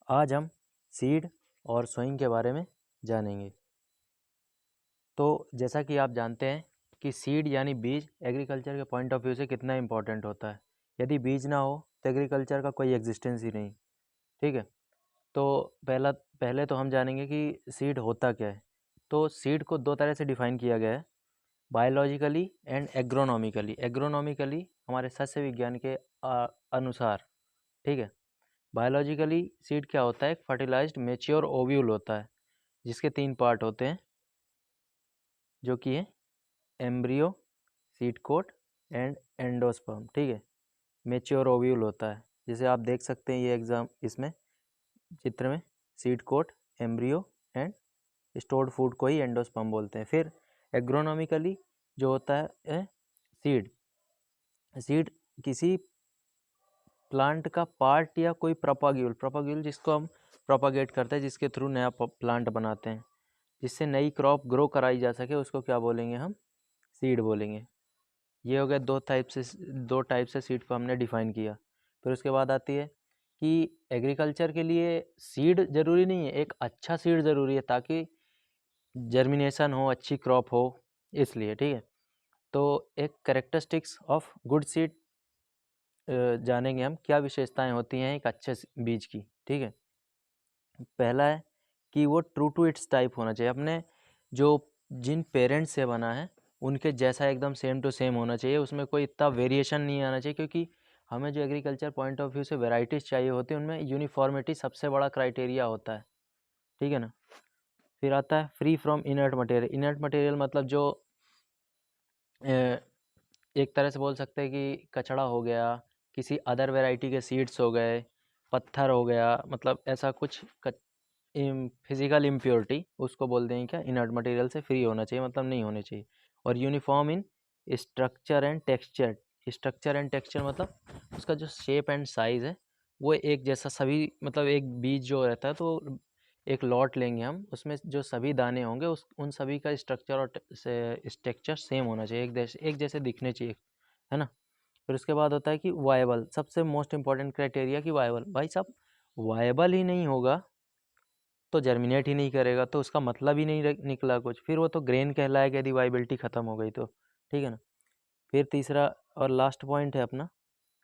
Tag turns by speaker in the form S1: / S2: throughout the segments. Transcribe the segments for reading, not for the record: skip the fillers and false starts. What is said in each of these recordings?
S1: आज हम सीड और सोइंग के बारे में जानेंगे। तो जैसा कि आप जानते हैं कि सीड यानी बीज एग्रीकल्चर के पॉइंट ऑफ व्यू से कितना इम्पोर्टेंट होता है। यदि बीज ना हो तो एग्रीकल्चर का कोई एग्जिस्टेंस ही नहीं। ठीक है, तो पहले तो हम जानेंगे कि सीड होता क्या है। तो सीड को दो तरह से डिफाइन किया गया है, बायोलॉजिकली एंड एग्रोनॉमिकली। एग्रोनॉमिकली हमारे सस्य विज्ञान के अनुसार। ठीक है, बायोलॉजिकली सीड क्या होता है? एक फर्टिलाइज्ड मेच्योर ओव्यूल होता है जिसके 3 पार्ट होते हैं, जो कि है embryo, seed coat and endosperm. ठीक है, मेच्योर ओव्यूल होता है, जैसे आप देख सकते हैं ये एग्जाम इसमें चित्र में, seed coat, embryo and stored food को ही एंडोस्पर्म बोलते हैं। फिर एग्रोनॉमिकली जो होता है सीड, सीड किसी प्लांट का पार्ट या कोई प्रोपाग्यूल, प्रोपाग्यूल जिसको हम प्रोपागेट करते हैं, जिसके थ्रू नया प्लांट बनाते हैं, जिससे नई क्रॉप ग्रो कराई जा सके, उसको क्या बोलेंगे? हम सीड बोलेंगे। ये हो गया दो टाइप से सीड को हमने डिफाइन किया। फिर उसके बाद आती है कि एग्रीकल्चर के लिए सीड ज़रूरी नहीं है, एक अच्छा सीड ज़रूरी है ताकि जर्मिनेशन हो, अच्छी क्रॉप हो, इसलिए। ठीक है, तो एक कैरेक्टरिस्टिक्स ऑफ गुड सीड जानेंगे हम, क्या विशेषताएं होती हैं एक अच्छे बीज की। ठीक है, पहला है कि वो ट्रू टू इट्स टाइप होना चाहिए, अपने जो जिन पेरेंट्स से बना है उनके जैसा एकदम सेम टू सेम होना चाहिए, उसमें कोई इतना वेरिएशन नहीं आना चाहिए, क्योंकि हमें जो एग्रीकल्चर पॉइंट ऑफ व्यू से वेराइटीज़ चाहिए होती है उनमें यूनिफॉर्मिटी सबसे बड़ा क्राइटेरिया होता है। ठीक है ना। फिर आता है free from inert material. Inert material मतलब जो एक तरह से बोल सकते हैं कि कचड़ा हो गया, किसी अदर वैरायटी के सीड्स हो गए, पत्थर हो गया, मतलब ऐसा कुछ फिजिकल इम्प्योरिटी, उसको बोल देंगे क्या? इनर्ट मटेरियल से फ्री होना चाहिए, मतलब नहीं होने चाहिए। और uniform in structure and texture. Structure and texture मतलब उसका जो शेप एंड साइज़ है वो एक जैसा, सभी मतलब एक बीज जो रहता है तो एक लॉट लेंगे हम, उसमें जो सभी दाने होंगे उन सभी का स्ट्रक्चर और स्ट्रक्चर सेम होना चाहिए, एक जैसे दिखने चाहिए, है ना। फिर उसके बाद होता है कि वायबल, सबसे मोस्ट इंपॉर्टेंट क्राइटेरिया कि वायबल। भाई साहब, वायबल ही नहीं होगा तो जर्मिनेट ही नहीं करेगा, तो उसका मतलब ही नहीं निकला कुछ, फिर वो तो ग्रेन कहलाएगा यदि वाइबिलिटी ख़त्म हो गई तो। ठीक है ना। फिर तीसरा और लास्ट पॉइंट है अपना,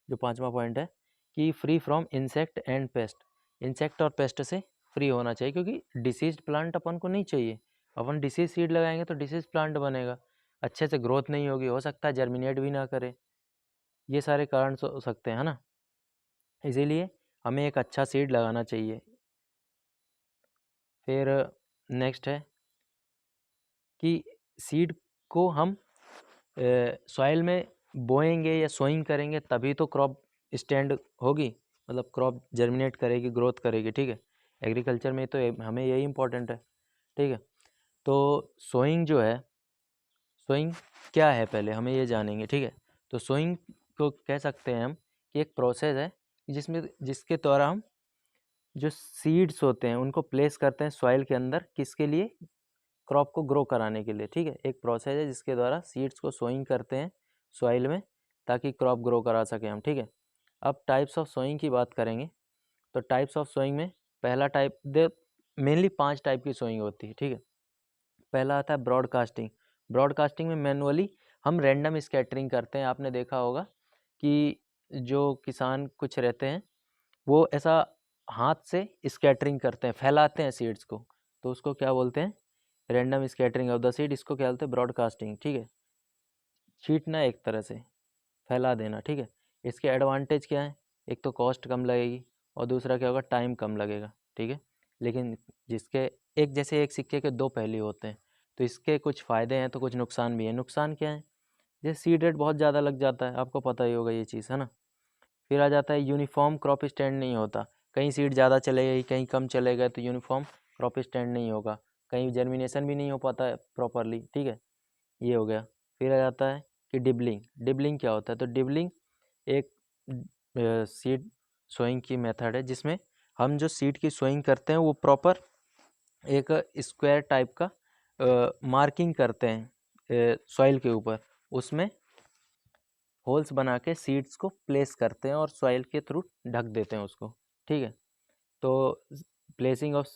S1: जो पांचवा पॉइंट है कि free from insect and paste. Insect और पेस्ट से फ्री होना चाहिए, क्योंकि डिसीज प्लांट अपन को नहीं चाहिए। अपन डिसीज सीड लगाएंगे तो डिसीज प्लांट बनेगा, अच्छे से ग्रोथ नहीं होगी, हो सकता है जर्मिनेट भी ना करे। ये सारे कारण हो सकते हैं, है ना। इसीलिए हमें एक अच्छा सीड लगाना चाहिए। फिर नेक्स्ट है कि सीड को हम सॉइल में बोएंगे या सोइंग करेंगे तभी तो क्रॉप स्टैंड होगी, मतलब क्रॉप जर्मिनेट करेगी, ग्रोथ करेगी। ठीक है, एग्रीकल्चर में तो हमें यही इंपॉर्टेंट है। ठीक है, तो सोइंग जो है, सोइंग क्या है पहले हमें ये जानेंगे। ठीक है, तो सोइंग को कह सकते हैं हम कि एक प्रोसेस है जिसके द्वारा हम जो सीड्स होते हैं उनको प्लेस करते हैं सॉइल के अंदर, किसके लिए? क्रॉप को ग्रो कराने के लिए। ठीक है, एक प्रोसेस है जिसके द्वारा सीड्स को सोइंग करते हैं सॉइल में ताकि क्रॉप ग्रो करा सकें हम। ठीक है, अब टाइप्स ऑफ सोइंग की बात करेंगे। तो टाइप्स ऑफ सोइंग में पहला टाइप दे, मेनली 5 टाइप की सोइंग होती है। ठीक है, पहला आता है ब्रॉडकास्टिंग। ब्रॉडकास्टिंग में मैनुअली हम रैंडम स्कैटरिंग करते हैं। आपने देखा होगा कि जो किसान कुछ रहते हैं वो ऐसा हाथ से स्कैटरिंग करते हैं, फैलाते हैं सीड्स को, तो उसको क्या बोलते हैं? Random scattering of the seed, इसको क्या बोलते हैं? ब्रॉडकास्टिंग। ठीक है, छींटना एक तरह से, फैला देना। ठीक है, इसके एडवांटेज क्या है? एक तो कॉस्ट कम लगेगी और दूसरा क्या होगा? टाइम कम लगेगा। ठीक है, लेकिन जिसके एक जैसे एक सिक्के के दो पहलू होते हैं, तो इसके कुछ फ़ायदे हैं तो कुछ नुकसान भी है। नुकसान क्या है? जैसे सीड रेट बहुत ज़्यादा लग जाता है, आपको पता ही होगा ये चीज़, है ना। फिर आ जाता है यूनिफॉर्म क्रॉप स्टैंड नहीं होता, कहीं सीड ज़्यादा चले गई कहीं कम चले गए तो यूनिफॉर्म क्रॉप स्टैंड नहीं होगा, कहीं जर्मिनेशन भी नहीं हो पाता है प्रॉपरली। ठीक है, ये हो गया। फिर आ जाता है कि डिबलिंग। डिबलिंग क्या होता है? तो डिबलिंग एक सीड सोइंग की मेथड है जिसमें हम जो सीड की सोइंग करते हैं वो प्रॉपर एक स्क्वायर टाइप का मार्किंग करते हैं सॉइल के ऊपर, उसमें होल्स बना के सीड्स को प्लेस करते हैं और सॉइल के थ्रू ढक देते हैं उसको। ठीक है, तो प्लेसिंग ऑफ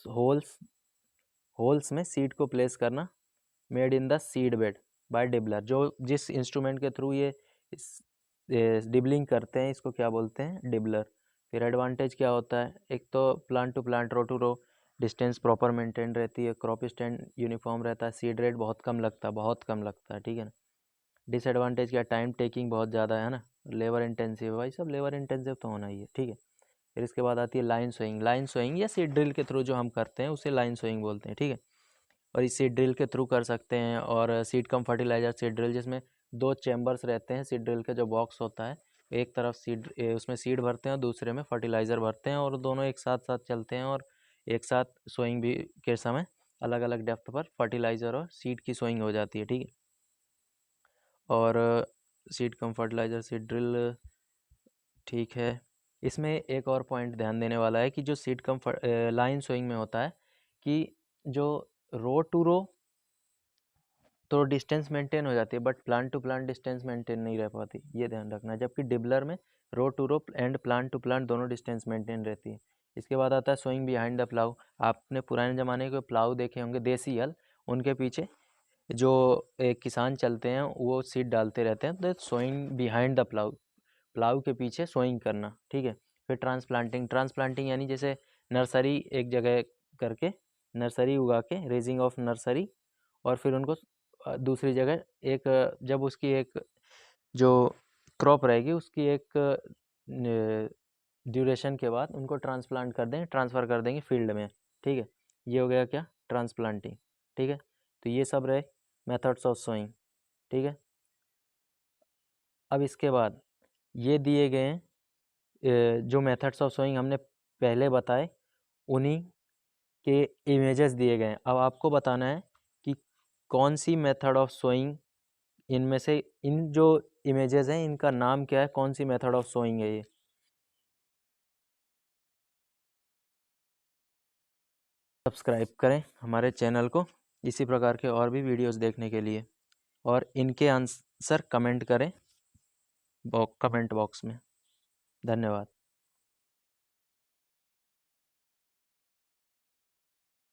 S1: होल्स में सीड को प्लेस करना, made in the seed bed by dibbler, जो जिस इंस्ट्रूमेंट के थ्रू ये डिबलिंग करते हैं इसको क्या बोलते हैं, डिबलर। फिर एडवांटेज क्या होता है, एक तो plant to plant, row to row distance proper maintain रहती है, क्रॉप स्टैंड यूनिफॉर्म रहता है, सीड रेट बहुत कम लगता है, ठीक है ना। डिसएडवांटेज क्या, टाइम टेकिंग बहुत ज़्यादा है ना, लेबर इंटेंसिव, भाई सब लेबर इंटेंसिव तो होना ही है, ठीक है। फिर इसके बाद आती है लाइन सोइंग या सीड ड्रिल के थ्रू जो हम करते हैं उसे लाइन सोइंग बोलते हैं, ठीक है। और इस सीड ड्रिल के थ्रू कर सकते हैं। और seed cum fertiliser seed drill, जिसमें 2 चैम्बर्स रहते हैं सीड ड्रिल का जो बॉक्स होता है, एक तरफ उसमें सीड भरते हैं और दूसरे में फर्टिलाइज़र भरते हैं, और दोनों एक साथ साथ चलते हैं, और एक साथ सोइंग भी के समय अलग अलग डेप्थ पर फर्टिलाइज़र और सीड की सोइंग हो जाती है, ठीक है। और सीड कम फर्टिलाइज़र सीड ड्रिल, ठीक है। इसमें एक और पॉइंट ध्यान देने वाला है कि जो सीड कम लाइन सोइंग में होता है कि जो रो टू रो तो डिस्टेंस मेंटेन हो जाती है, but plant to plant distance maintain नहीं रह पाती, ये ध्यान रखना। जबकि डिबलर में row to row and plant to plant दोनों डिस्टेंस मेंटेन रहती है। इसके बाद आता है सोइंग बिहाइंड द प्लाउ। आपने पुराने ज़माने के प्लाउ देखे होंगे, देसी हल, उनके पीछे जो एक किसान चलते हैं वो सीड डालते रहते हैं, तो sowing behind the plough, plough के पीछे सोइंग करना, ठीक है। फिर ट्रांसप्लांटिंग यानी जैसे नर्सरी एक जगह करके, नर्सरी उगा के, रेजिंग ऑफ नर्सरी, और फिर उनको दूसरी जगह एक जब उसकी एक जो क्रॉप रहेगी उसकी एक ड्यूरेशन के बाद उनको ट्रांसफ़र कर देंगे फील्ड में, ठीक है। ये हो गया क्या, ट्रांसप्लांटिंग, ठीक है। तो ये सब रहे मेथड्स ऑफ सोइंग, ठीक है। अब इसके बाद ये दिए गए हैं जो मेथड्स ऑफ सोइंग हमने पहले बताए, उन्हीं के इमेजेस दिए गए हैं। अब आपको बताना है कि कौन सी मेथड ऑफ सोइंग इनमें से, इन जो इमेजेस हैं इनका नाम क्या है, कौन सी मेथड ऑफ सोइंग है ये। सब्सक्राइब करें हमारे चैनल को इसी प्रकार के और भी वीडियोस देखने के लिए, और इनके आंसर कमेंट करें कमेंट बॉक्स में। धन्यवाद।